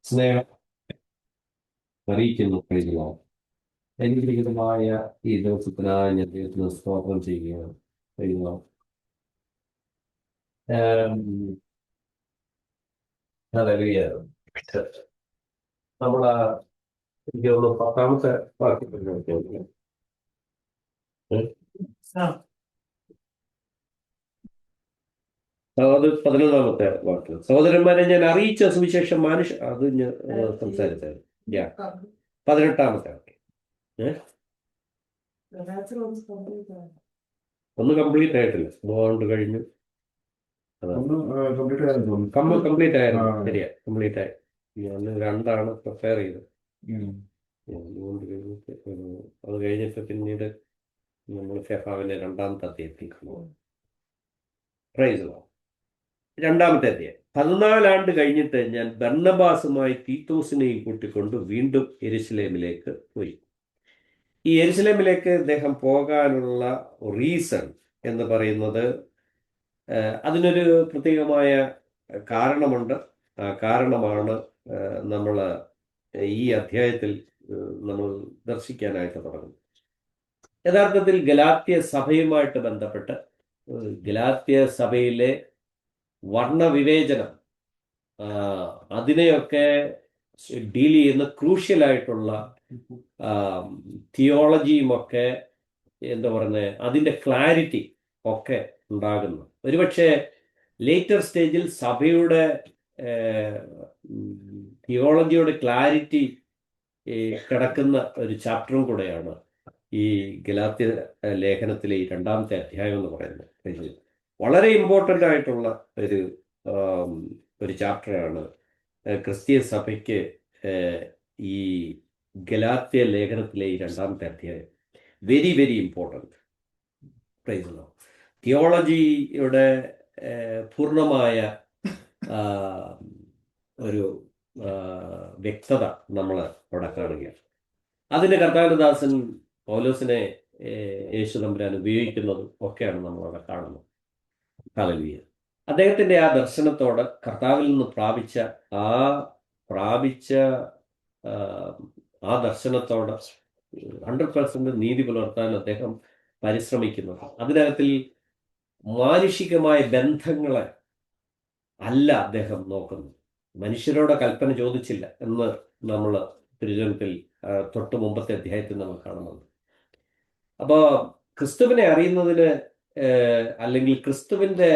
സ്നേഹം അറിയിക്കുന്നു കഴിഞ്ഞു. അനുഗ്രഹീതമായ ഈ ദിവസത്തിനായി ഞാൻ ദൈവത്തിന് സ്തോത്രം ചെയ്യുകയാണ്. കഴിഞ്ഞു ഹല്ലേലൂയ. നമ്മള് എനിക്ക് തോന്നുന്നു 10ാമത്തെ വാക്യം. അത് 11ാമത്തെ വാക്യം. സഹോദരന്മാരെ, ഞാൻ അറിയിച്ച സുവിശേഷം അത് ഞാൻ സംസാരിച്ചത്. 18ാമത്തെ വാക്യം. ഒന്ന് കംപ്ലീറ്റ് ആയിട്ടില്ല, അതുകൊണ്ട് കഴിഞ്ഞു. കംപ്ലീറ്റ് ആയിരുന്നു. ശരിയാ, കംപ്ലീറ്റ് ആയി. ഞാൻ 2 പ്രിപ്പയർ ചെയ്തത്. അതുകൊണ്ട് കഴിഞ്ഞിട്ട് അത് കഴിഞ്ഞിട്ട് പിന്നീട് നമ്മൾ ഫെഫാവിലെ 2ാമത്തെ അധ്യായത്തിൽ പ്രൈസ് ലോ 2ാമത്തെ അധ്യായം. 14 ആണ്ട് കഴിഞ്ഞിട്ട് ഞാൻ ബർന്നബാസുമായി തീത്തോസിനെയും കൂട്ടിക്കൊണ്ട് വീണ്ടും യെരുശലേമിലേക്ക് പോയി. ഈ യെരുശലേമിലേക്ക് അദ്ദേഹം പോകാനുള്ള റീസൺ എന്ന് പറയുന്നത്, അതിനൊരു പ്രത്യേകമായ കാരണമുണ്ട്. ആ കാരണമാണ് നമ്മൾ ഈ അധ്യായത്തിൽ നമ്മൾ ദർശിക്കാനായിട്ട് തുടങ്ങുന്നത്. യഥാർത്ഥത്തിൽ ഗലാത്യ സഭയുമായിട്ട് ബന്ധപ്പെട്ട് ഗലാത്യ സഭയിലെ വർണ്ണവിവേചനം, അതിനെയൊക്കെ ഡീൽ ചെയ്യുന്ന ക്രൂഷ്യലായിട്ടുള്ള തിയോളജിയുമൊക്കെ, എന്താ പറയുന്നത്, അതിൻ്റെ ക്ലാരിറ്റി ഒക്കെ ഉണ്ടാകുന്നു. ഒരുപക്ഷെ ലേറ്റർ സ്റ്റേജിൽ സഭയുടെ തിയോളജിയുടെ ക്ലാരിറ്റി കിടക്കുന്ന ഒരു ചാപ്റ്ററും കൂടെയാണ് ഈ ഗലാത്യ ലേഖനത്തിലെ ഈ 2ാമത്തെ അധ്യായം എന്ന് പറയുന്നത്. വളരെ ഇമ്പോർട്ടൻ്റ് ആയിട്ടുള്ള ഒരു ചാപ്റ്ററാണ് ക്രിസ്ത്യൻ സഭയ്ക്ക് ഈ ഗലാത്യ ലേഖനത്തിലെ ഈ 2ാമത്തെ അധ്യായം. Very very important. പ്രൈസ്. തിയോളജിയുടെ പൂർണ്ണമായ ഒരു വ്യക്തത നമ്മൾ അവിടെ കാണുകയാണ്. അതിൻ്റെ കർത്താവിദാസൻ പൗലോസിനെ യേശു തമ്പുരാൻ ഉപയോഗിക്കുന്നതും ഒക്കെയാണ് നമ്മളവിടെ കാണുന്നത്. ഹല്ലേലൂയ. അദ്ദേഹത്തിൻ്റെ ആ ദർശനത്തോട്, കർത്താവിൽ നിന്ന് പ്രാപിച്ച ആ ദർശനത്തോട് 100% നീതി പുലർത്താൻ അദ്ദേഹം പരിശ്രമിക്കുന്നത്. അതിനകത്തിൽ മാനുഷികമായ ബന്ധങ്ങളെ അല്ല അദ്ദേഹം നോക്കുന്നത്. മനുഷ്യരോട് കൽപ്പന ചോദിച്ചില്ല എന്ന് നമ്മൾ തിരുവചനത്തിൽ തൊട്ട് മുമ്പത്തെ അധ്യായത്തിൽ നമ്മൾ കാണുന്നുണ്ട്. അപ്പോൾ ക്രിസ്തുവിനെ അറിയുന്നതിന്, അല്ലെങ്കിൽ ക്രിസ്തുവിൻ്റെ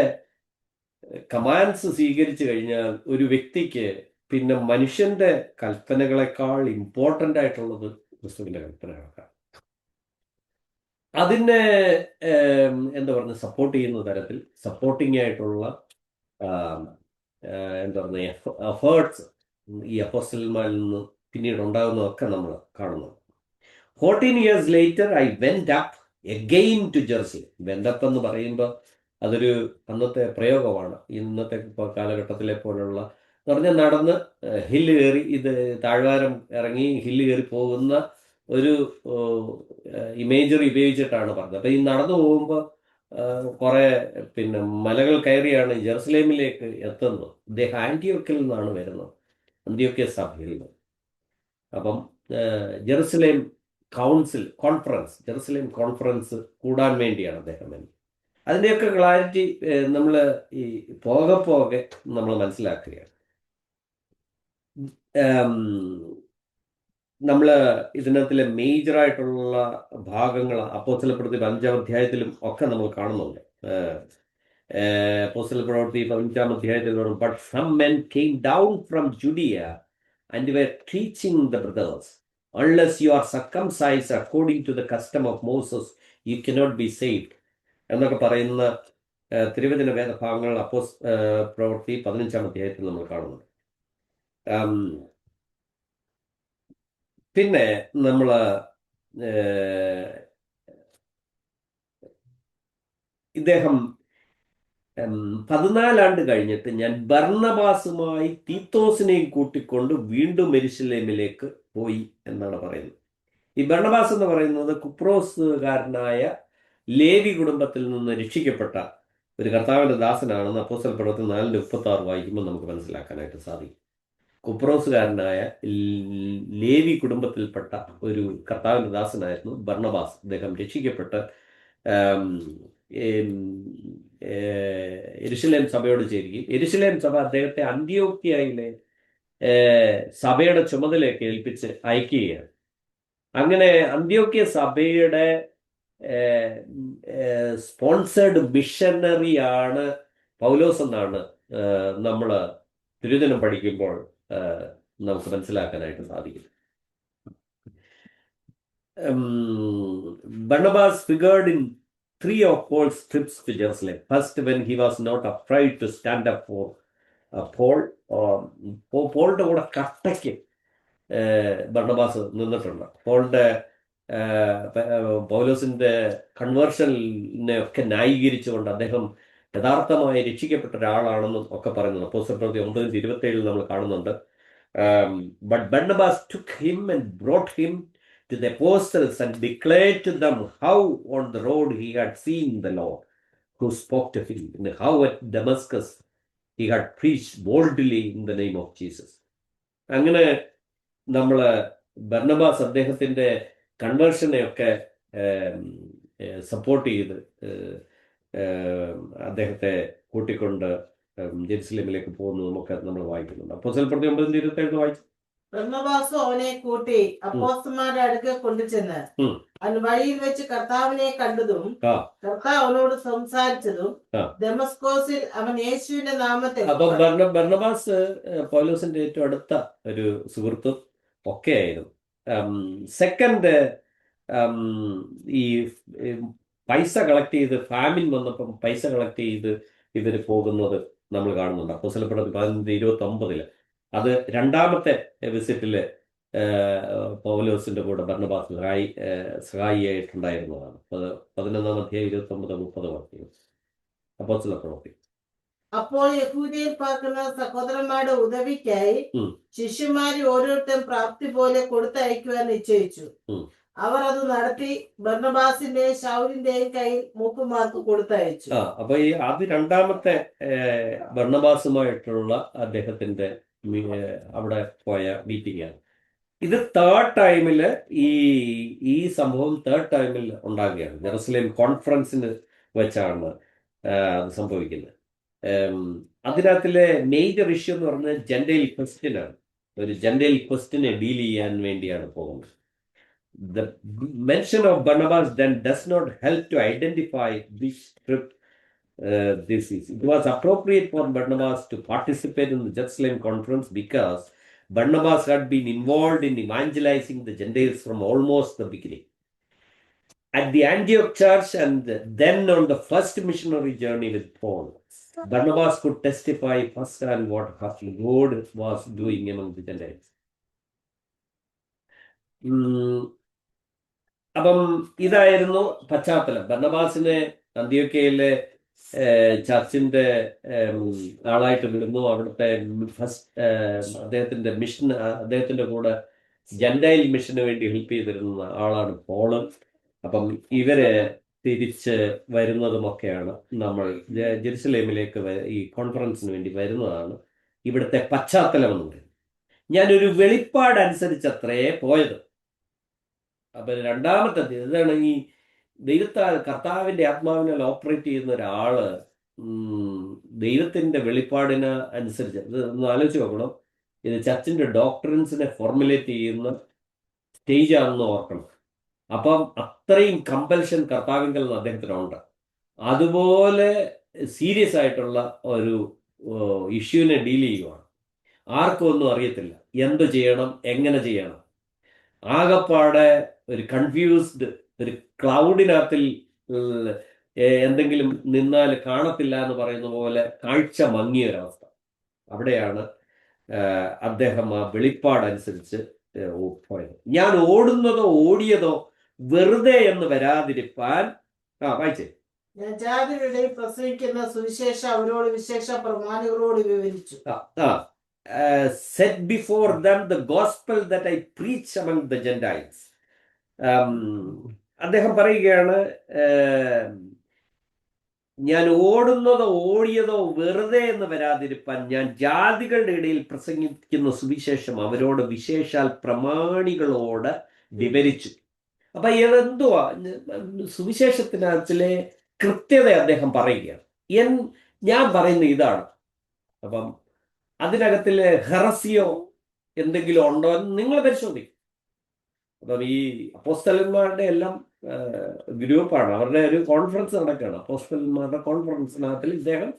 കമാൻഡ്സ് സ്വീകരിച്ചു കഴിഞ്ഞാൽ ഒരു വ്യക്തിക്ക് പിന്നെ മനുഷ്യന്റെ കൽപ്പനകളെക്കാൾ ഇമ്പോർട്ടൻ്റ് ആയിട്ടുള്ളത് ക്രിസ്തുവിൻ്റെ കൽപ്പനകളാണ്. അതിനെ എന്താ പറയുക, സപ്പോർട്ട് ചെയ്യുന്ന തരത്തിൽ സപ്പോർട്ടിംഗ് ആയിട്ടുള്ള എന്താ പറയുക എഫേർട്സ് ഈ അപ്പോസ്റ്റലന്മാരിൽ നിന്ന് പിന്നീട് ഉണ്ടാകുന്നതൊക്കെ നമ്മൾ കാണുന്നു. 14 years later I went up again to Jerusalem. Went up എന്ന് പറയുമ്പോൾ അതൊരു അന്നത്തെ പ്രയോഗമാണ്. ഇന്നത്തെ കാലഘട്ടത്തിലെ പോലുള്ള എന്ന് പറഞ്ഞാൽ നടന്ന് ഹില്ല് കയറി, ഇത് താഴ്വാരം ഇറങ്ങി ഹില്ല് കയറി പോകുന്ന ഒരു ഇമേജറി ഉപയോഗിച്ചിട്ടാണ് പറഞ്ഞത്. അപ്പം ഈ നടന്നു പോകുമ്പോൾ കുറെ മലകൾ കയറിയാണ് ജെറുസലേമിലേക്ക് എത്തുന്നത്. അദ്ദേഹം ആന്റിയോക്കിൽ നിന്നാണ് വരുന്നത്, അന്ത്യോക്യ സഭയിൽ നിന്ന്. അപ്പം ജെറുസലേം ജെറുസലേം കോൺഫറൻസ് കൂടാൻ വേണ്ടിയാണ് അദ്ദേഹം വരുന്നത്. അതിൻ്റെയൊക്കെ ക്ലാരിറ്റി നമ്മൾ ഈ പോകെ നമ്മൾ മനസ്സിലാക്കുകയാണ്. നമ്മൾ ഇതിനകത്തിലെ മേജറായിട്ടുള്ള ഭാഗങ്ങൾ അപ്പോസ്തലപ്രവൃത്തി 5ാം അധ്യായത്തിലും ഒക്കെ നമ്മൾ കാണുന്നുണ്ട്. അപ്പോസ്തലപ്രവൃത്തി 5ാം അധ്യായത്തിൽ പറഞ്ഞു, but some men came down from Judea and were teaching the brothers, unless you are circumcised according to the custom of Moses, you cannot be saved എന്നൊക്കെ പറയുന്ന തിരുവചന വേദഭാഗങ്ങൾ പ്രവൃത്തി 15ാം അധ്യായത്തിൽ നമ്മൾ കാണുന്നുണ്ട്. പിന്നെ നമ്മൾ ഇദ്ദേഹം 14 ആണ്ട് കഴിഞ്ഞിട്ട് ഞാൻ ബർന്നബാസുമായി തീത്തോസിനെയും കൂട്ടിക്കൊണ്ട് വീണ്ടും യെരുശലേമിലേക്ക് പോയി എന്നാണ് പറയുന്നത്. ഈ ബർന്നബാസ് എന്ന് പറയുന്നത് കുപ്രോസുകാരനായ ലേവി കുടുംബത്തിൽ നിന്ന് രക്ഷിക്കപ്പെട്ട ഒരു കർത്താവിൻ്റെ ദാസനാണെന്ന് അപ്പോസ്തലപ്രവൃത്തി 4:36 വായിക്കുമ്പോൾ നമുക്ക് മനസ്സിലാക്കാനായിട്ട് സാധിക്കും. കുപ്രോസുകാരനായ ലേവി കുടുംബത്തിൽപ്പെട്ട ഒരു കർത്താവിൻ്റെ ദാസനായിരുന്നു ബർണബാസ്. അദ്ദേഹം രക്ഷിക്കപ്പെട്ട് യെരുശലേം സഭയോട് ചേരുകയും യെരുശലേം സഭ അദ്ദേഹത്തെ അന്ത്യോക്യയിലെ സഭയുടെ ചുമതലയൊക്കെ ഏൽപ്പിച്ച് അയക്കുകയാണ്. അങ്ങനെ അന്ത്യോക്യ സഭയുടെ സ്പോൺസേഡ് മിഷനറിയാണ് പൗലോസ് എന്നാണ് നമ്മൾ തിരുവചനം പഠിക്കുമ്പോൾ നമുക്ക് മനസ്സിലാക്കാനായിട്ട് സാധിക്കും. Barnabas figured in 3 of Paul's trips to Jerusalem. First, when he was not afraid to stand up for Paul. പോളിന്റെ കൂടെ കട്ടയ്ക്ക് ബർണബാസ് നിന്നിട്ടുണ്ട്. പൗലോസിന്റെ കൺവേർഷനെ ഒക്കെ ന്യായീകരിച്ചുകൊണ്ട് അദ്ദേഹം യഥാർത്ഥമായി രക്ഷിക്കപ്പെട്ട ഒരാളാണെന്നും ഒക്കെ പറയുന്നുണ്ട്. അപ്പോസ്തലപ്രവൃത്തി 9:27 നമ്മൾ കാണുന്നുണ്ട്. But Barnabas took him and brought him to the apostles and declared to them how on the road he had seen the Lord who spoke to him, and how at Damascus he had preached boldly in the name of Jesus. അങ്ങനെ നമ്മൾ Barnabas അദ്ദേഹത്തിൻ്റെ കൺവേർഷനെയൊക്കെ support ചെയ്ത് അദ്ദേഹത്തെ കൂട്ടിക്കൊണ്ട് ജെറുസലേമിലേക്ക് പോകുന്നു നമുക്ക് നമ്മൾ വായിക്കുന്നുണ്ട്. അപ്പോസ്തലപ്രവൃത്തി 9:27 വായിച്ചു. ബർന്നബാസും അവനെ കൂട്ടി അപ്പോസ്തലന്മാരുടെ അടുക്കൽ കൊണ്ടുചെന്ന് അവൻ വഴിയിൽ വെച്ച് കർത്താവിനെ കണ്ടതും കർത്താവ് അവനോട് സംസാരിച്ചതും ദമസ്കോസിൽ അവൻ യേശുവിന്റെ നാമത്തിൽ. അപ്പൊ ബർന്നബാസ് പൗലോസിന്റെ ഏറ്റവും അടുത്ത ഒരു സുഹൃത്തും ഒക്കെ ആയിരുന്നു. സെക്കൻഡ്, ഈ പൈസ കളക്ട് ചെയ്ത് ഫാമിൻ വന്നപ്പം പൈസ കളക്ട് ചെയ്ത് ഇവർ പോകുന്നത് നമ്മൾ കാണുന്നുണ്ട്. അപ്പോസ്തലപ്രവൃത്തി 11:29. അത് രണ്ടാമത്തെ വിസിറ്റില് പൗലോസിന്റെ കൂടെ ബർണബാസ് സഹായിയായിട്ടുണ്ടായിരുന്നതാണ്. 11-ാം അധ്യായം 29-30 വാക്യങ്ങൾ അപ്പോസ്തലപ്രവൃത്തി. അപ്പോൾ യഹൂദയിൽ പാർക്കുന്ന സഹോദരന്മാരുടെ ഉദവിക്കായി ശിഷ്യന്മാർ ഓരോരുത്തരും പ്രാപ്തി പോലെ കൊടുത്തയക്കുവാൻ നിശ്ചയിച്ചു. അവർ അത് നടത്തി ബർന്നബാസിന്റെയും ശൗലിന്റെയും കയ്യിൽ മൂപ്പന്മാർക്ക് കൊടുത്തയച്ചു. അപ്പൊ ഈ ആദ്യ രണ്ടാമത്തെ ബർന്നബാസുമായിട്ടുള്ള അദ്ദേഹത്തിന്റെ അവിടെ പോയ മീറ്റിംഗ് ആണ് ഇത്. തേർഡ് ടൈമില് ഈ സംഭവം തേർഡ് ടൈമിൽ ഉണ്ടാകുകയാണ്. ജെറുസലേം കോൺഫറൻസിന് വെച്ചാണ് അത് സംഭവിക്കുന്നത്. അതിനകത്തിലെ മേജർ ഇഷ്യൂ എന്ന് പറഞ്ഞാൽ ജെൻഡൈൽ ക്വസ്റ്റ്യൻ ആണ്. ഒരു ജെൻഡൈൽ ക്വസ്റ്റ്യനെ ഡീൽ ചെയ്യാൻ വേണ്ടിയാണ് പോകുന്നത്. The mention of Barnabas then does not help to identify which trip this is. It was appropriate for Barnabas to participate in the Jerusalem conference because Barnabas had been involved in evangelizing the Gentiles from almost the beginning. At the Antioch church and then on the first missionary journey with Paul, Barnabas could testify firsthand what God was doing among the Gentiles. അപ്പം ഇതായിരുന്നു പശ്ചാത്തലം. ബർന്നബാസിനെ അന്ത്യോക്യയിലെ ചർച്ചിന്റെ ആളായിട്ട് വിടുന്നു. അവിടുത്തെ അദ്ദേഹത്തിന്റെ mission, അദ്ദേഹത്തിന്റെ കൂടെ Gentile മിഷന് വേണ്ടി ഹെൽപ്പ് ചെയ്തിരുന്ന ആളാണ് പോള്. അപ്പം ഇവര് തിരിച്ച് വരുന്നതുമൊക്കെയാണ് നമ്മൾ ജെറുസലേമിലേക്ക് ഈ കോൺഫറൻസിന് വേണ്ടി വരുന്നതാണ് ഇവിടുത്തെ പശ്ചാത്തലം എന്ന് പറയുന്നത്. ഞാനൊരു വെളിപ്പാടനുസരിച്ചത്രേ പോയത്. അപ്പം രണ്ടാമത്തെ ഇതാണ് ഈ ദൈവത്താൽ കർത്താവിൻ്റെ ആത്മാവിനാൽ ഓപ്പറേറ്റ് ചെയ്യുന്ന ഒരാള് ദൈവത്തിൻ്റെ വെളിപ്പാടിന് അനുസരിച്ച് ഇത് ഒന്ന് ആലോചിച്ച് നോക്കണം. ഇത് ചർച്ചിൻ്റെ ഡോക്ടറിൻസിനെ ഫോർമുലേറ്റ് ചെയ്യുന്ന സ്റ്റേജാണെന്ന് ഓർക്കണം. അപ്പം അത്രയും കമ്പൽഷൻ കർത്താവിങ്കൽ നിന്ന് അദ്ദേഹത്തിനുണ്ട്. അതുപോലെ സീരിയസ് ആയിട്ടുള്ള ഒരു ഇഷ്യൂവിനെ ഡീൽ ചെയ്യുവാണ്. ആർക്കും ഒന്നും അറിയത്തില്ല, എന്ത് ചെയ്യണം, എങ്ങനെ ചെയ്യണം. ആകപ്പാടെ ഒരു കൺഫ്യൂസ്ഡ്, ഒരു ക്ലൗഡിനകത്തിൽ എന്തെങ്കിലും നിന്നാൽ കാണത്തില്ല എന്ന് പറയുന്ന പോലെ കാഴ്ച മങ്ങിയ ഒരവസ്ഥ. അവിടെയാണ് അദ്ദേഹം ആ വെളിപ്പാടനുസരിച്ച് പോയത്. ഞാൻ ഓടിയതോ വെറുതെ എന്ന് വരാതിരിപ്പാൻ. വായിച്ചേ. ഞാൻ ജാതികളുടെ പ്രസംഗിക്കുന്ന സുവിശേഷം അവരോട് വിശേഷ പ്രമാണികളോട് വിവരിച്ചു. Set before them the gospel that I preach among the Gentiles. അദ്ദേഹം പറയുകയാണ്, ഞാൻ ഓടുന്നതോ ഓടിയതോ വെറുതെ എന്ന് വരാതിരിപ്പാൻ ഞാൻ ജാതികളുടെ ഇടയിൽ പ്രസംഗിക്കുന്ന സുവിശേഷം അവരോട് വിശേഷാൽ പ്രമാണികളോട് വിവരിച്ചു. അപ്പൊ ഇതെന്തുവാ? സുവിശേഷത്തിനകത്തിലെ കൃത്യത അദ്ദേഹം പറയുകയാണ്. ഞാൻ പറയുന്ന ഇതാണ്. അപ്പം അതിനകത്തിലെ ഹെറസിയോ എന്തെങ്കിലും ഉണ്ടോ എന്ന് നിങ്ങൾ പരിശോധിക്കും. അപ്പം ഈ അപ്പോസ്തലന്മാരുടെ എല്ലാം ഗ്രൂപ്പാണ്, അവരുടെ ഒരു കോൺഫറൻസ് നടക്കുകയാണ്. അപ്പോസ്തലന്മാരുടെ കോൺഫറൻസിനകത്തിൽ ഇദ്ദേഹം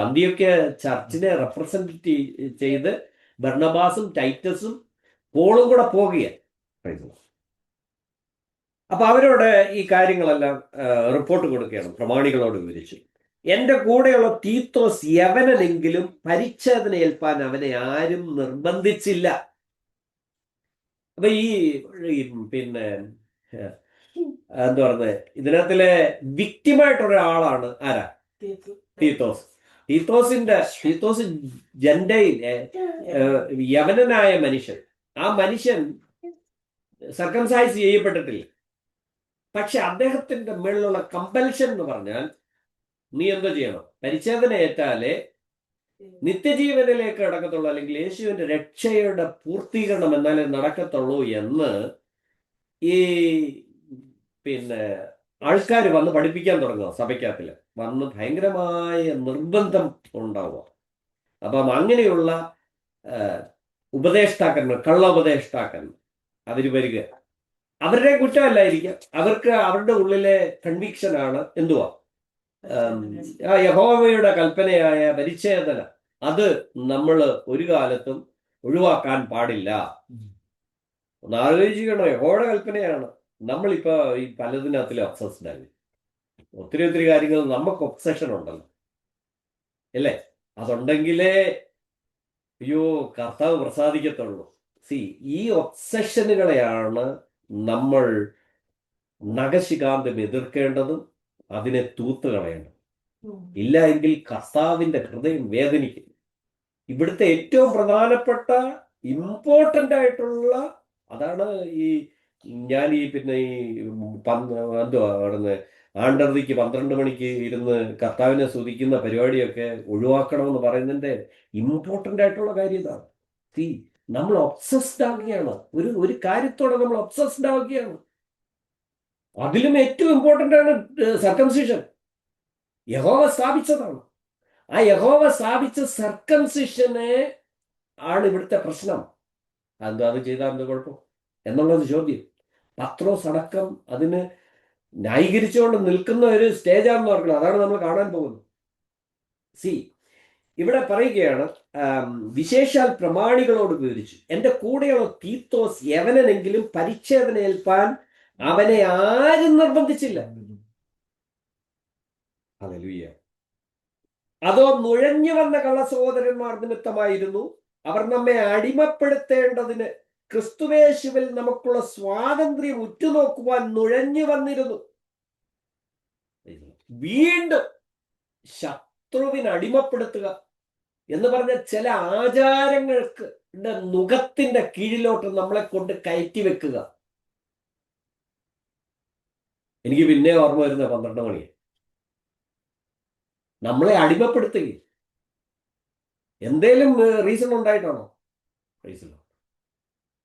അന്ത്യോക്യ ചർച്ചിനെ റെപ്രസെന്റ് ചെയ്ത് ബർണബാസും ടൈറ്റസും പോളും കൂടെ പോകുകയാണ്. അപ്പൊ അവരോട് ഈ കാര്യങ്ങളെല്ലാം റിപ്പോർട്ട് കൊടുക്കുകയാണ്, പ്രമാണികളോട് വിവരിച്ചു. എന്റെ കൂടെയുള്ള തീത്തോസ് യവനെങ്കിലും പരിച്ഛേദന ഏൽപ്പാൻ അവനെ ആരും നിർബന്ധിച്ചില്ല. അപ്പൊ ഈ പിന്നെ എന്താ പറയുന്നത്, ഇതിനകത്തിലെ വിക്റ്റിമായിട്ടൊരാളാണ് ആരാ? തീത്തോസ്. തീത്തോസ് ജന്റയിലെ യവനനായ മനുഷ്യൻ. ആ മനുഷ്യൻ സർക്കംസൈസ് ചെയ്യപ്പെട്ടിട്ടില്ല. പക്ഷെ അദ്ദേഹത്തിന്റെ മേളിലുള്ള കമ്പൽഷൻ എന്ന് പറഞ്ഞാൽ, നീ എന്തോ ചെയ്യണം, പരിച്ഛേദന ഏറ്റാലേ നിത്യജീവനിലേക്ക് നടക്കത്തുള്ളൂ, അല്ലെങ്കിൽ യേശുവിന്റെ രക്ഷയുടെ പൂർത്തീകരണം എന്നാലേ നടക്കത്തുള്ളൂ എന്ന് ഈ പിന്നെ ആൾക്കാർ വന്ന് പഠിപ്പിക്കാൻ തുടങ്ങുക. സഭയ്ക്കകത്തില് വന്ന് ഭയങ്കരമായ നിർബന്ധം ഉണ്ടാവുക. അപ്പം അങ്ങനെയുള്ള ഉപദേഷ്ടാക്കന്മാർ, കള്ള ഉപദേഷ്ടാക്കന്മാർ അവര് വരിക. അവരുടെ കുറ്റമല്ലായിരിക്കാം, അവർക്ക് അവരുടെ ഉള്ളിലെ കൺവിക്ഷനാണ് എന്തുവാ, യഹോവയുടെ കൽപ്പനയായ പരിച്ഛേദന അത് നമ്മൾ ഒരു കാലത്തും ഒഴിവാക്കാൻ പാടില്ല. ഒന്ന് ആലോചിക്കണം, യഹോവയുടെ കൽപ്പനയാണ്. നമ്മളിപ്പോ ഈ പലതിനകത്തിലും ഒബ്സസ്ഡ് ആയി. ഒത്തിരി കാര്യങ്ങൾ നമുക്ക് ഒബ്സഷൻ ഉണ്ടല്ലോ, അല്ലേ? അതുണ്ടെങ്കിലേ അയ്യോ കർത്താവ് പ്രസാദിക്കത്തുള്ളൂ. ഈ ഒബ്സഷനുകളെയാണ് നമ്മൾ നഖശികാന്തം എതിർക്കേണ്ടതും അതിനെ തൂത്തുകളയണം. ഇല്ല എങ്കിൽ കർത്താവിന്റെ ഹൃദയം വേദനിക്കും. ഇവിടുത്തെ ഏറ്റവും പ്രധാനപ്പെട്ട ഇമ്പോർട്ടൻ്റ് ആയിട്ടുള്ള അതാണ് ഞാൻ പിന്നെ എന്തുവാ പറയുന്നത്, ആണ്ടർതിക്ക് 12 മണിക്ക് ഇരുന്ന് കർത്താവിനെ സ്തുതിക്കുന്ന പരിപാടിയൊക്കെ ഒഴിവാക്കണമെന്ന് പറയുന്നതിന്റെ ഇമ്പോർട്ടൻ്റ് ആയിട്ടുള്ള കാര്യം ഇതാണ്. നമ്മൾ ഒബ്സസ്ഡ് ആവുകയാണ്, ഒരു കാര്യത്തോടെ നമ്മൾ ഒബ്സസ്ഡ് ആവുകയാണ്. അതിലും ഏറ്റവും ഇമ്പോർട്ടൻ്റ് ആണ് സർക്കംസിഷൻ. യഹോവ സ്ഥാപിച്ചതാണ്. ആ യഹോവ സ്ഥാപിച്ച സർക്കംസിഷനെ ആണ് ഇവിടുത്തെ പ്രശ്നം. അത് ചെയ്താൽ എന്ത് കുഴപ്പം എന്നുള്ളത് ചോദ്യം. പത്രോസ് അടക്കം അതിന് ന്യായീകരിച്ചുകൊണ്ട് നിൽക്കുന്ന ഒരു സ്റ്റേജാണെന്ന് ഓർക്കണം. അതാണ് നമ്മൾ കാണാൻ പോകുന്നത്. ഇവിടെ പറയുകയാണ്, വിശേഷാൽ പ്രമാണികളോട് വിവരിച്ചു. എന്റെ കൂടെയുള്ള തീത്തോസ് യവനെങ്കിലും പരിച്ഛേദന ഏൽപ്പാൻ അവനെ ആരും നിർബന്ധിച്ചില്ല. ഹല്ലേലൂയ. അതോ നുഴഞ്ഞു വന്ന കള്ളസഹോദരന്മാർ നിമിത്തമായിരുന്നു. അവർ നമ്മെ അടിമപ്പെടുത്തേണ്ടതിന് ക്രിസ്തുവേശുവിൽ നമുക്കുള്ള സ്വാതന്ത്ര്യം ഉറ്റുനോക്കുവാൻ നുഴഞ്ഞു വന്നിരുന്നു. വീണ്ടും ശത്രുവിന് അടിമപ്പെടുത്തുക എന്ന് പറഞ്ഞ ചില ആചാരങ്ങൾക്ക് നുഖത്തിന്റെ കീഴിലോട്ട് നമ്മളെ കൊണ്ട് കയറ്റി വെക്കുക. എനിക്ക് പിന്നെ ഓർമ്മ വരുന്ന 12 മണി നമ്മളെ അടിമപ്പെടുത്തുക. എന്തേലും റീസൺ ഉണ്ടായിട്ടാണോ?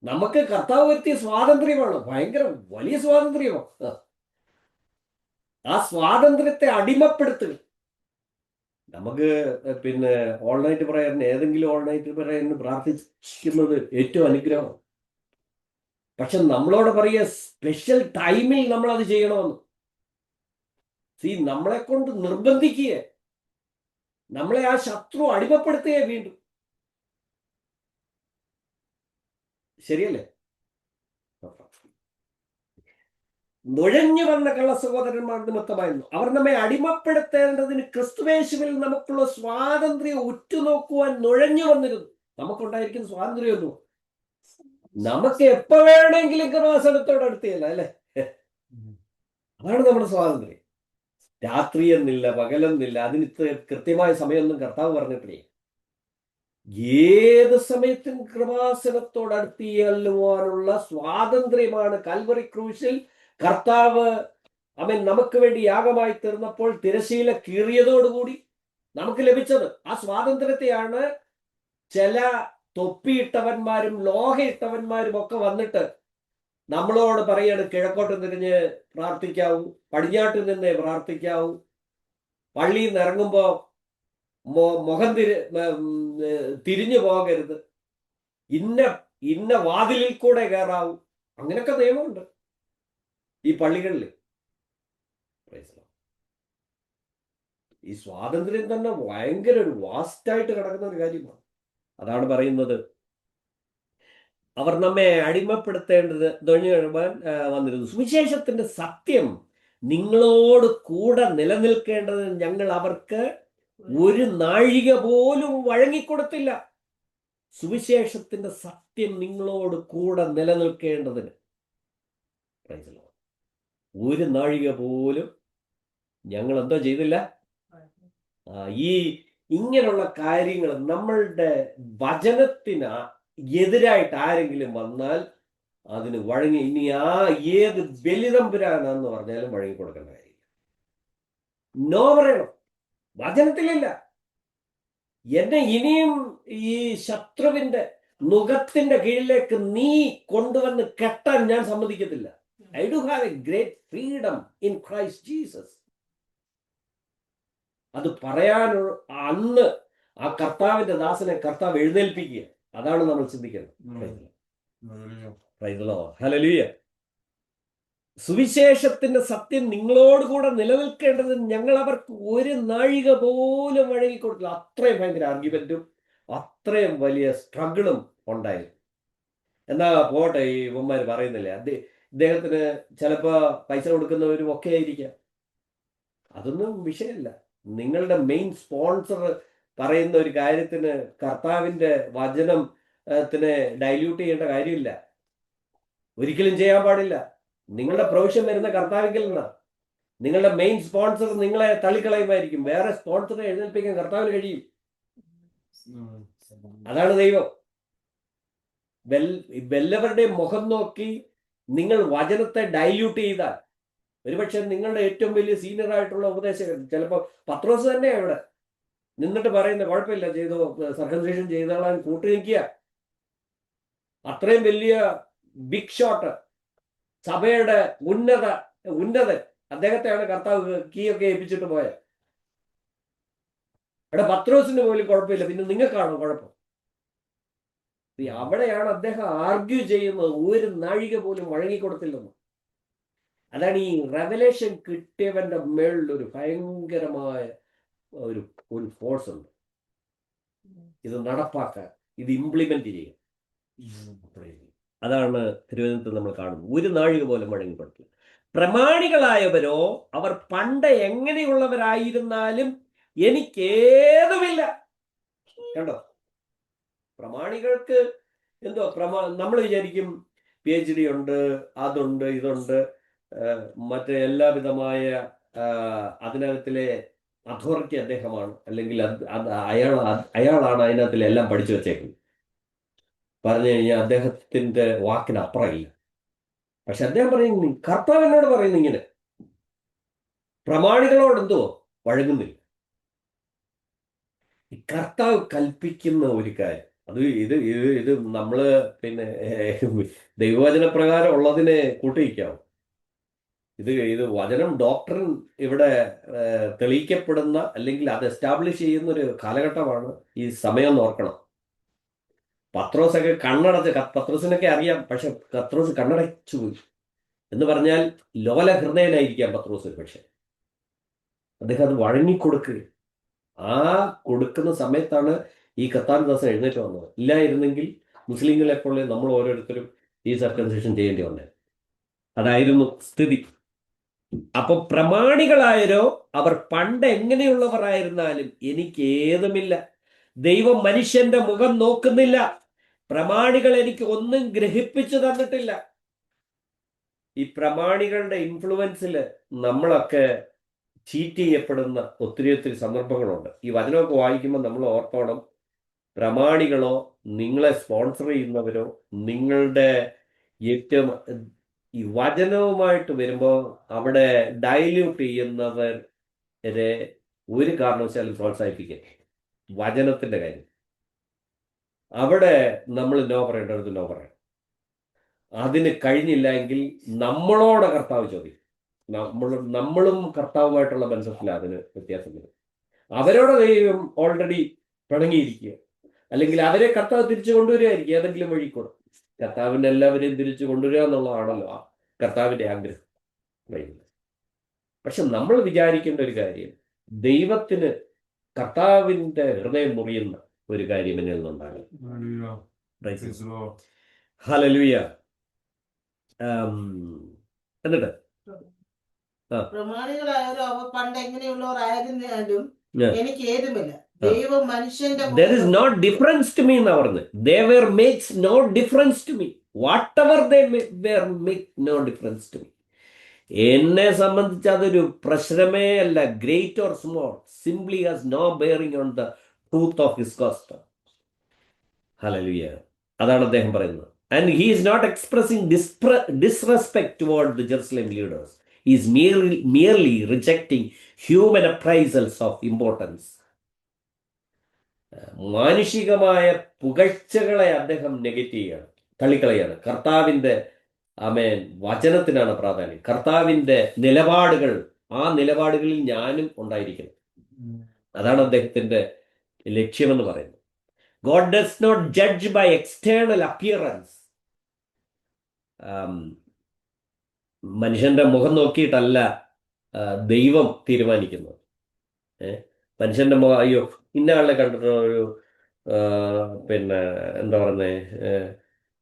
നമുക്ക് കർത്താവ് വരുത്തിയ സ്വാതന്ത്ര്യമാണ്, ഭയങ്കര വലിയ സ്വാതന്ത്ര്യമാണ്. ആ സ്വാതന്ത്ര്യത്തെ അടിമപ്പെടുത്തുക. നമുക്ക് പിന്നെ ഓൾ നൈറ്റ് പ്രയറിന്, ഏതെങ്കിലും ഓൾ നൈറ്റ് പ്രയറിന് പ്രാർത്ഥിക്കുന്നത് ഏറ്റവും അനുഗ്രഹമാണ്. പക്ഷെ നമ്മളോട് പറയുക സ്പെഷ്യൽ ടൈമിൽ നമ്മൾ അത് ചെയ്യണമെന്ന്. നമ്മളെ കൊണ്ട് നിർബന്ധിക്കുക, നമ്മളെ ആ ശത്രു അടിമപ്പെടുത്തുക വീണ്ടും. ശരിയല്ലേ? നുഴഞ്ഞു വന്ന കള്ള സഹോദരന്മാർ നിമിത്തമായിരുന്നു. അവർ നമ്മെ അടിമപ്പെടുത്തേണ്ടതിന് ക്രിസ്തുവേശുവിൽ നമുക്കുള്ള സ്വാതന്ത്ര്യം ഉറ്റുനോക്കുവാൻ നുഴഞ്ഞു വന്നിരുന്നു. നമുക്കുണ്ടായിരിക്കുന്ന സ്വാതന്ത്ര്യം ഒന്നും നമുക്ക് എപ്പോ വേണമെങ്കിലും കൃപാസനത്തോട് അടുത്തില്ല, അല്ലേ? അതാണ് നമ്മുടെ സ്വാതന്ത്ര്യം. രാത്രി എന്നില്ല, പകലെന്നില്ല, അതിന് കൃത്യമായ സമയമൊന്നും കർത്താവ് പറഞ്ഞിട്ടില്ല. ഏത് സമയത്തും കൃപാസനത്തോട് അടുത്തിയല്ലുവാനുള്ള സ്വാതന്ത്ര്യമാണ് കാൽവറി ക്രൂശിൽ കർത്താവ് അവൻ നമുക്ക് വേണ്ടി യാഗമായി തീർന്നപ്പോൾ തിരശീല കീറിയതോടുകൂടി നമുക്ക് ലഭിച്ചത്. ആ സ്വാതന്ത്ര്യത്തെയാണ് ചില തൊപ്പിയിട്ടവന്മാരും ലോഹയിട്ടവന്മാരും ഒക്കെ വന്നിട്ട് നമ്മളോട് പറയാണ്, കിഴക്കോട്ട് തിരിഞ്ഞ് പ്രാർത്ഥിക്കാവൂ, പടിഞ്ഞാട്ട് നിന്നേ പ്രാർത്ഥിക്കാവൂ, പള്ളിയിൽ നിന്ന് ഇറങ്ങുമ്പോ മുഖം തിരിഞ്ഞു പോകരുത്, ഇന്ന വാതിലിൽ കൂടെ കയറാവൂ, അങ്ങനെയൊക്കെ നിയമമുണ്ട് ഈ പള്ളികളിൽ. ഈ സ്വാതന്ത്ര്യം തന്നെ ഭയങ്കര ഒരു വാസ്റ്റായിട്ട് കിടക്കുന്ന ഒരു കാര്യമാണ്. അതാണ് പറയുന്നത്, അവർ നമ്മെ അടിമപ്പെടുത്തേണ്ടത് വന്നിരുന്നു. സുവിശേഷത്തിന്റെ സത്യം നിങ്ങളോട് കൂടെ നിലനിൽക്കേണ്ടത് ഞങ്ങൾ അവർക്ക് ഒരു നാഴിക പോലും വഴങ്ങിക്കൊടുത്തില്ല. സുവിശേഷത്തിന്റെ സത്യം നിങ്ങളോട് കൂടെ നിലനിൽക്കേണ്ടതിന് ഒരു നാഴിക പോലും ഞങ്ങൾ എന്തോ ചെയ്തില്ല. ഈ ഇങ്ങനെയുള്ള കാര്യങ്ങൾ നമ്മളുടെ വചനത്തിന് എതിരായിട്ട് ആരെങ്കിലും വന്നാൽ അതിന് വഴങ്ങി, ഇനി ഏത് ബലിതമ്പുരാനാന്ന് പറഞ്ഞാലും വഴങ്ങി കൊടുക്കേണ്ട കാര്യമില്ല. നോ പറയണം, വചനത്തിലില്ല. എന്നെ ഇനിയും ഈ ശത്രുവിന്റെ നുഖത്തിന്റെ കീഴിലേക്ക് നീ കൊണ്ടുവന്ന് കെട്ടാൻ ഞാൻ സമ്മതിക്കത്തില്ല. I do have A great freedom in Christ Jesus. അത് പറയാനുള്ള അന്ന് ആ കർത്താവിന്റെ ദാസനെ കർത്താവ് എഴുന്നേൽപ്പിക്കുക. അതാണ് നമ്മൾ ചിന്തിക്കുന്നത്. ഹല്ലേലൂയ. സുവിശേഷത്തിന്റെ സത്യം നിങ്ങളോടുകൂടെ നിലനിൽക്കേണ്ടത് ഞങ്ങൾ അവർക്ക് ഒരു നാഴിക പോലും വഴങ്ങിക്കൊടുത്തില്ല. അത്രയും ഭയങ്കര ആർഗ്യുമെന്റും അത്രയും വലിയ സ്ട്രഗിളും ഉണ്ടായിരുന്നു. എന്നാ പോട്ടെ, ഈ ഇവന്മാർ പറയുന്നില്ലേ, ഇദ്ദേഹത്തിന് ചിലപ്പോ പൈസ കൊടുക്കുന്നവരും ഒക്കെ ആയിരിക്കാം. അതൊന്നും വിഷയമല്ല. നിങ്ങളുടെ മെയിൻ സ്പോൺസർ പറയുന്ന ഒരു കാര്യത്തിന് കർത്താവിന്റെ വചനത്തിന് ഡൈല്യൂട്ട് ചെയ്യേണ്ട കാര്യമില്ല, ഒരിക്കലും ചെയ്യാൻ പാടില്ല. നിങ്ങളുടെ പ്രൊവിഷൻ വരുന്ന കർത്താവിൽ നിന്നാണ്. നിങ്ങളുടെ മെയിൻ സ്പോൺസർ നിങ്ങളെ തള്ളിക്കളയുമായിരിക്കും, വേറെ സ്പോൺസറെ എഴുന്നേൽപ്പിക്കാൻ കർത്താവിന് കഴിയും. അതാണ് ദൈവം. വല്ലവരുടെ മുഖം നോക്കി നിങ്ങൾ വചനത്തെ ഡൈല്യൂട്ട് ചെയ്താൽ, ഒരുപക്ഷെ നിങ്ങളുടെ ഏറ്റവും വലിയ സീനിയർ ആയിട്ടുള്ള ഉപദേശകൻ, ചിലപ്പോൾ പത്രോസ് തന്നെ അവിടെ നിന്നിട്ട് പറയുന്ന കുഴപ്പമില്ല, ചെയ്തോ, സർക്കംസിഷൻ ചെയ്തോളാൻ കൂട്ടു നിൽക്കുക. അത്രയും വലിയ ബിഗ് ഷോട്ട്, സഭയുടെ ഉന്നതൻ, അദ്ദേഹത്തെയാണ് കർത്താവ് കീ ഒക്കെ ഏൽപ്പിച്ചിട്ട് പോയത്. അവിടെ പത്രോസിന് പോലും കുഴപ്പമില്ല, പിന്നെ നിങ്ങൾക്കാണോ കുഴപ്പം? അവിടെയാണ് അദ്ദേഹം ആർഗ്യൂ ചെയ്യുന്നത്, ഒരു നാഴിക പോലും വഴങ്ങിക്കൊടുത്തില്ലെന്ന്. അതാണ് ഈ റെവലേഷൻ കിട്ടിയവന്റെ മേളിൽ ഒരു ഭയങ്കരമായ ഒരു ഫോഴ്സ് ഉണ്ട്. ഇത് നടപ്പാക്കാൻ, ഇത് ഇംപ്ലിമെന്റ് ചെയ്യുക. അതാണ് തിരുവനന്തപുരത്ത് നമ്മൾ കാണുന്നത്. ഒരു നാഴിക പോലും വഴങ്ങിക്കൊടുത്തില്ല. പ്രമാണികളായവരോ അവർ പണ്ട് എങ്ങനെയുള്ളവരായിരുന്നാലും എനിക്കേതുമില്ല. കണ്ടോ, പ്രമാണികൾക്ക് എന്തോ നമ്മൾ വിചാരിക്കും PhD ഉണ്ട്, അതുണ്ട്, ഇതുണ്ട്, മറ്റേ എല്ലാവിധമായ അതിനകത്തിലെ അതോറിറ്റി അദ്ദേഹമാണ്, അല്ലെങ്കിൽ അയാളാണ് അതിനകത്തിലെ എല്ലാം പഠിച്ചു വെച്ചേക്കുന്നത്. പറഞ്ഞു കഴിഞ്ഞാൽ അദ്ദേഹത്തിന്റെ വാക്കിന് അപ്പുറമില്ല. പക്ഷെ അദ്ദേഹം പറയുന്നു, കർത്താവ് എന്നോട് പറയുന്നു ഇങ്ങനെ, പ്രമാണികളോട് എന്തോ വഴങ്ങുന്നില്ല. ഈ കർത്താവ് കൽപ്പിക്കുന്ന ഒരു കാര്യം, അത് ഇത് നമ്മള് പിന്നെ ദൈവവചന പ്രകാരം ഉള്ളതിനെ കൂട്ടിവയ്ക്കാവും. ഇത് വചനം ഡോക്ടറിൻ ഇവിടെ തെളിയിക്കപ്പെടുന്ന, അല്ലെങ്കിൽ അത് എസ്റ്റാബ്ലിഷ് ചെയ്യുന്ന ഒരു കാലഘട്ടമാണ് ഈ സമയം എന്ന് ഓർക്കണം. പത്രോസൊക്കെ പത്രോസിനൊക്കെ അറിയാം, പക്ഷെ പത്രോസ് കണ്ണടച്ചു പോയി. എന്ന് പറഞ്ഞാൽ ലോല ഹൃദയനായിരിക്കാം പത്രോസ്, പക്ഷെ അദ്ദേഹം അത് വഴങ്ങിക്കൊടുക്കുക. ആ കൊടുക്കുന്ന സമയത്താണ് ഈ കർത്താവിദാസൻ എഴുന്നേറ്റ് വന്നത്. ഇല്ലായിരുന്നെങ്കിൽ മുസ്ലിങ്ങളെ പോലെ നമ്മൾ ഓരോരുത്തരും ഈ സർക്കംസിഷൻ ചെയ്യേണ്ടി വന്നത്. അതായിരുന്നു സ്ഥിതി. അപ്പൊ പ്രമാണികളായരോ അവർ പണ്ട് എങ്ങനെയുള്ളവരായിരുന്നാലും എനിക്ക് ഏതുമില്ല. ദൈവം മനുഷ്യന്റെ മുഖം നോക്കുന്നില്ല. പ്രമാണികൾ എനിക്ക് ഒന്നും ഗ്രഹിപ്പിച്ചു തന്നിട്ടില്ല. ഈ പ്രമാണികളുടെ ഇൻഫ്ലുവൻസിൽ നമ്മളൊക്കെ ചീറ്റ് ചെയ്യപ്പെടുന്ന ഒത്തിരി സന്ദർഭങ്ങളുണ്ട്. ഈ വചനമൊക്കെ വായിക്കുമ്പോൾ നമ്മൾ ഓർത്തോണം, പ്രമാണികളോ നിങ്ങളെ സ്പോൺസർ ചെയ്യുന്നവരോ നിങ്ങളുടെ ഏറ്റവും ഈ വചനവുമായിട്ട് വരുമ്പോൾ അവിടെ ഡൈല്യൂട്ട് ചെയ്യുന്നവരെ ഒരു കാരണവശാലും പ്രോത്സാഹിപ്പിക്കുക. വചനത്തിന്റെ കാര്യം അവിടെ നമ്മൾ നോ പറയേണ്ടത് നോ പറയണം. അതിന് കഴിഞ്ഞില്ല എങ്കിൽ നമ്മളോട് കർത്താവ് ചോദിക്കും. നമ്മളും കർത്താവുമായിട്ടുള്ള ബന്ധത്തിലാണ് അതിന് വ്യത്യാസം വരും. അവരോട് ദൈവം ഓൾറെഡി പിണങ്ങിയിരിക്കുക, അല്ലെങ്കിൽ അവരെ കർത്താവ് തിരിച്ചു കൊണ്ടുവരികയായിരിക്കും ഏതെങ്കിലും വഴി കൂടെ. കർത്താവിൻ്റെ എല്ലാവരെയും തിരിച്ചു കൊണ്ടുവരിക എന്നുള്ളതാണല്ലോ ആ കർത്താവിൻ്റെ ആഗ്രഹം. പക്ഷെ നമ്മൾ വിചാരിക്കേണ്ട ഒരു കാര്യം, ദൈവത്തിന് കർത്താവിൻ്റെ ഹൃദയം മുറിയുന്ന ഒരു കാര്യം എന്നിൽ നിന്നുണ്ടാകും. ഹല്ലേലൂയ. എന്നിട്ട് പ്രമാണികളായാലും അവർ പണ്ട് എങ്ങനെയുള്ളവരായിരുന്നാലും എനിക്ക് ഏതുമില്ല. ദൈവം മനുഷ്യന്റെ there is no difference to me എന്നാ പറഞ്ഞത്. they were makes no difference to me, whatever they were make no difference to me. എന്നെ സംബന്ധിച്ച് അതൊരു പ്രശ്നമേ അല്ല. Great or small, simply has no bearing on the truth of his gospel. Hallelujah. അതാണ് അദ്ദേഹം പറയുന്നത്. And he is not expressing disrespect toward the Jerusalem leaders. He is merely rejecting human appraisals of importance. മാനുഷികമായ പുകഴ്ചകളെ അദ്ദേഹം negate ചെയ്യുകയാണ്, തള്ളിക്കളയാണ്. കർത്താവിൻ്റെ വചനത്തിനാണ് പ്രാധാന്യം. കർത്താവിൻ്റെ നിലപാടുകൾ, ആ നിലപാടുകളിൽ ഞാനും ഉണ്ടായിരിക്കണം. അതാണ് അദ്ദേഹത്തിൻ്റെ ലക്ഷ്യമെന്ന് പറയുന്നത്. God does not judge by external appearance. മനുഷ്യന്റെ മുഖം നോക്കിയിട്ടല്ല ദൈവം തീരുമാനിക്കുന്നത്. മനുഷ്യന്റെ മുഖം, അയ്യോ ഇന്ന ആളെ കണ്ടിട്ട് ഒരു എന്താ പറയുന്നത്,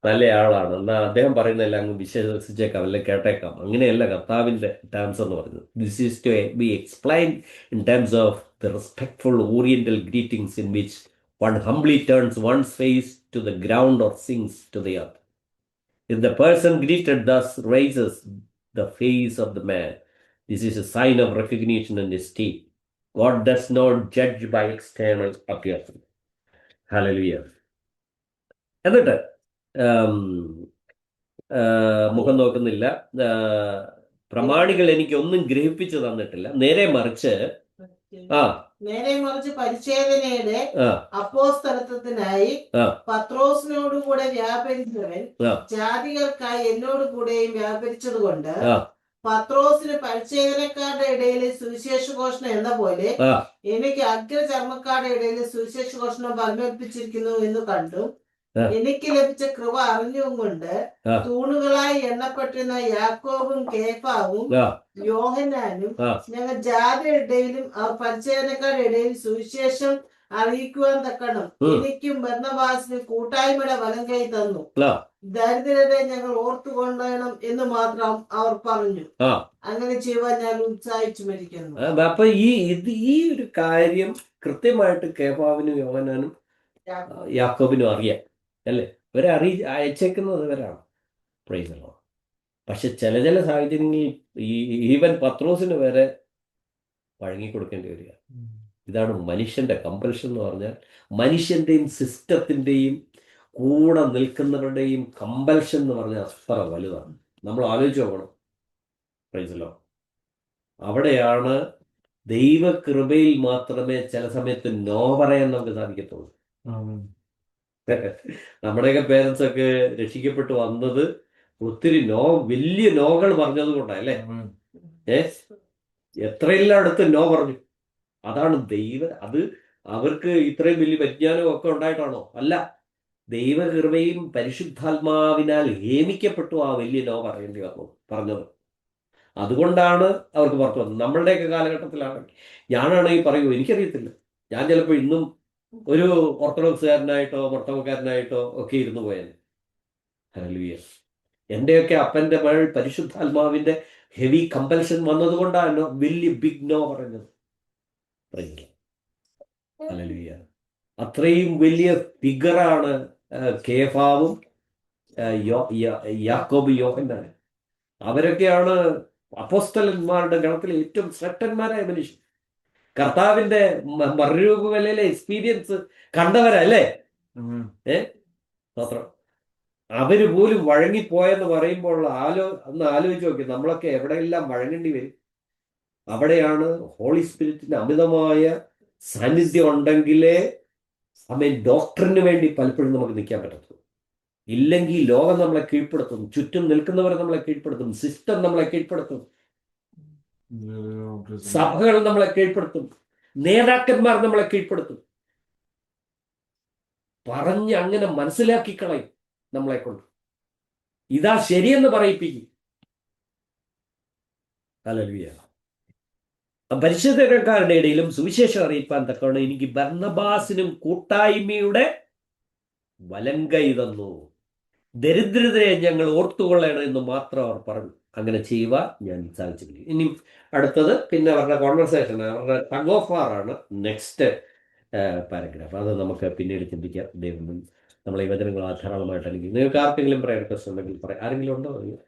നല്ല ആളാണ് എന്നാ അദ്ദേഹം പറയുന്നതെല്ലാം അങ്ങ് വിശ്വസിച്ചേക്കാം, അല്ലെങ്കിൽ കേട്ടേക്കാം. അങ്ങനെയല്ല കർത്താവിൻ്റെ ടേംസ് എന്ന് പറയുന്നത്. This is to be explained in terms of the respectful oriental greetings in which one humbly turns one's face to the ground or sinks to the earth. If the person greeted thus raises the face of the man, this is a sign of recognition and esteem. God does not judge by external appearance. Hallelujah. എന്നിട്ട് മുഖം നോക്കുന്നില്ല, പ്രമാണികൾ എനിക്കൊന്നും ഗ്രഹിപ്പിച്ചു തന്നിട്ടില്ല, നേരെ മറിച്ച് പരിച്ഛേദനയുടെ അപ്പോസ്തലത്വത്തിനായി പത്രോസിനോടുകൂടെ വ്യാപരിച്ചവൻ ജാതികൾക്കായി എന്നോട് കൂടെയും വ്യാപരിച്ചതുകൊണ്ട് പത്രോസിന് പരിച്ഛേദനക്കാരുടെ ഇടയിലെ സുവിശേഷ ഘോഷണം എന്ന പോലെ എനിക്ക് അഗ്രചർമ്മക്കാരുടെ ഇടയിലെ സുവിശേഷ ഘോഷണം പരമേൽപ്പിച്ചിരിക്കുന്നു എന്ന് കണ്ടു. എനിക്ക് ലഭിച്ച കൃപ അറിഞ്ഞും കൊണ്ട് തൂണുകളായി എണ്ണപ്പെട്ടിരുന്ന യാക്കോബും കേഫാവും യോഹന്നാനും ഞങ്ങൾ ജാതിയുടെ ഇടയിലും അവർ പരിച്ഛേദനക്കാരുടെ ഇടയിൽ സുവിശേഷം അറിയിക്കുവാൻ തക്കണം എനിക്കും ബർന്നബാസിനും കൂട്ടായ്മയുടെ വലം കൈ തന്നു. ദരിദ്രരെ ഞങ്ങൾ ഓർത്തുകൊണ്ടണം എന്ന് മാത്രം അവർ പറഞ്ഞു. അങ്ങനെ ചെയ്യുവാൻ ഞാൻ ഉത്സാഹിച്ചു മരിക്കുന്നു. അപ്പൊ ഈ ഒരു കാര്യം കൃത്യമായിട്ട് കേഫാവിനും യോഹന്നാനും യാക്കോബിനും അറിയാം അല്ലേ? ഇവരെ അയച്ചേക്കുന്നത് ഇവരാണ്. Praise the Lord. പക്ഷെ ചില സാഹചര്യങ്ങളിൽ ഈവൻ പത്രോസിന് വരെ വഴങ്ങിക്കൊടുക്കേണ്ടി വരിക. ഇതാണ് മനുഷ്യന്റെ കമ്പൽഷൻ എന്ന് പറഞ്ഞാൽ. മനുഷ്യന്റെയും സിസ്റ്റത്തിന്റെയും കൂടെ നിൽക്കുന്നവരുടെയും കമ്പൽഷൻ എന്ന് പറഞ്ഞാൽ അത്ര വലുതാണ്. നമ്മൾ ആലോചിച്ച് നോക്കണം. Praise the Lord. അവിടെയാണ് ദൈവകൃപയിൽ മാത്രമേ ചില സമയത്ത് നോ പറയാൻ നമുക്ക് സാധിക്കത്തുള്ളൂ. നമ്മുടെയൊക്കെ പേരൻസ് ഒക്കെ രക്ഷിക്കപ്പെട്ടു വന്നത് ഒത്തിരി വലിയ നോകൾ പറഞ്ഞത് കൊണ്ടല്ലേ? എത്രയെല്ലായിടത്ത് നോ പറഞ്ഞു. അതാണ് അത് അവർക്ക് ഇത്രയും വലിയ വിജ്ഞാനവും ഒക്കെ ഉണ്ടായിട്ടാണോ? അല്ല, ദൈവകൃപയും പരിശുദ്ധാത്മാവിനാൽ ഹേമിക്കപ്പെട്ടു ആ വലിയ നോ പറയേണ്ടി പറഞ്ഞത്. അതുകൊണ്ടാണ് അവർക്ക് പുറത്തു വന്നത്. നമ്മളുടെയൊക്കെ കാലഘട്ടത്തിലാണെങ്കിൽ ഞാനാണെങ്കിൽ പറയൂ, എനിക്കറിയത്തില്ല, ഞാൻ ചിലപ്പോൾ ഇന്നും ഒരു ഓർത്തഡോക്സുകാരനായിട്ടോ മർത്തവക്കാരനായിട്ടോ ഒക്കെ ഇരുന്നു പോയാൽ. ഹല്ലേലൂയ. എന്റെയൊക്കെ അപ്പന്റെ മേൽ പരിശുദ്ധാത്മാവിന്റെ ഹെവി കമ്പൽഷൻ വന്നതുകൊണ്ടാണ് വലിയ ബിഗ് നോ പറഞ്ഞത്. ഹല്ലേലൂയ. അത്രയും വലിയ ഫിഗറാണ് കേഫാവും യാക്കോബ് യോഹന്നാനും. അവരൊക്കെയാണ് അപ്പോസ്തലന്മാരുടെ ഗണത്തിലെ ഏറ്റവും ശ്രേഷ്ഠന്മാരായ മനുഷ്യൻ. കർത്താവിന്റെ മറുരൂപ വിലയിലെ എക്സ്പീരിയൻസ് കണ്ടവരല്ലേ? മാത്രം അവര് പോലും വഴങ്ങിപ്പോയെന്ന് പറയുമ്പോൾ ഒന്ന് ആലോചിച്ച് നോക്കി, നമ്മളൊക്കെ എവിടെയെല്ലാം വഴങ്ങേണ്ടി വരും. അവിടെയാണ് ഹോളി സ്പിരിറ്റിന്റെ അമിതമായ സാന്നിധ്യം ഉണ്ടെങ്കിലേ ഡോക്ടറിന് വേണ്ടി പലപ്പോഴും നമുക്ക് നിൽക്കാൻ പറ്റത്തുള്ളൂ. ഇല്ലെങ്കിൽ ലോകം നമ്മളെ കീഴ്പ്പെടുത്തും, ചുറ്റും നിൽക്കുന്നവരെ നമ്മളെ കീഴ്പ്പെടുത്തും, സിസ്റ്റം നമ്മളെ കീഴ്പ്പെടുത്തും, സഭകൾ നമ്മളെ കീഴ്പ്പെടുത്തും, നേതാക്കന്മാർ നമ്മളെ കീഴ്പ്പെടുത്തും. പറഞ്ഞ് അങ്ങനെ മനസ്സിലാക്കി കളയും നമ്മളെ കൊണ്ട്. ഇതാ ശരിയെന്ന് പറയിപ്പിക്കും. ഹല്ലേലൂയ. പരിശുദ്ധക്കാരുടെ ഇടയിലും സുവിശേഷം അറിയിപ്പാൻ തക്കവണ്ണം എനിക്ക് ബർന്നബാസിനും കൂട്ടായ്മയുടെ വലങ്കൈ തന്നു. ദരിദ്രതയെ ഞങ്ങൾ ഓർത്തുകൊള്ളണം എന്ന് മാത്രം അവർ പറഞ്ഞു. അങ്ങനെ ചെയ്യുവാൻ ഞാൻ സാധിച്ചില്ല. ഇനി അടുത്തത് പിന്നെ അവരുടെ കോൺവെർസേഷൻ, അവരുടെ ടഗ് ഓഫ് വാർ ആണ് നെക്സ്റ്റ് പാരഗ്രാഫ്. അത് നമുക്ക് പിന്നീട് ചിന്തിക്കാം. ദൈവം നമ്മളെ ഈ വചനങ്ങൾ ധാരാളമായിട്ട് അല്ലെങ്കിൽ നിങ്ങൾക്ക് ആർക്കെങ്കിലും പറയാൻ പ്രശ്നം ഉണ്ടെങ്കിൽ പറയാം. ആരെങ്കിലും ഉണ്ടോ?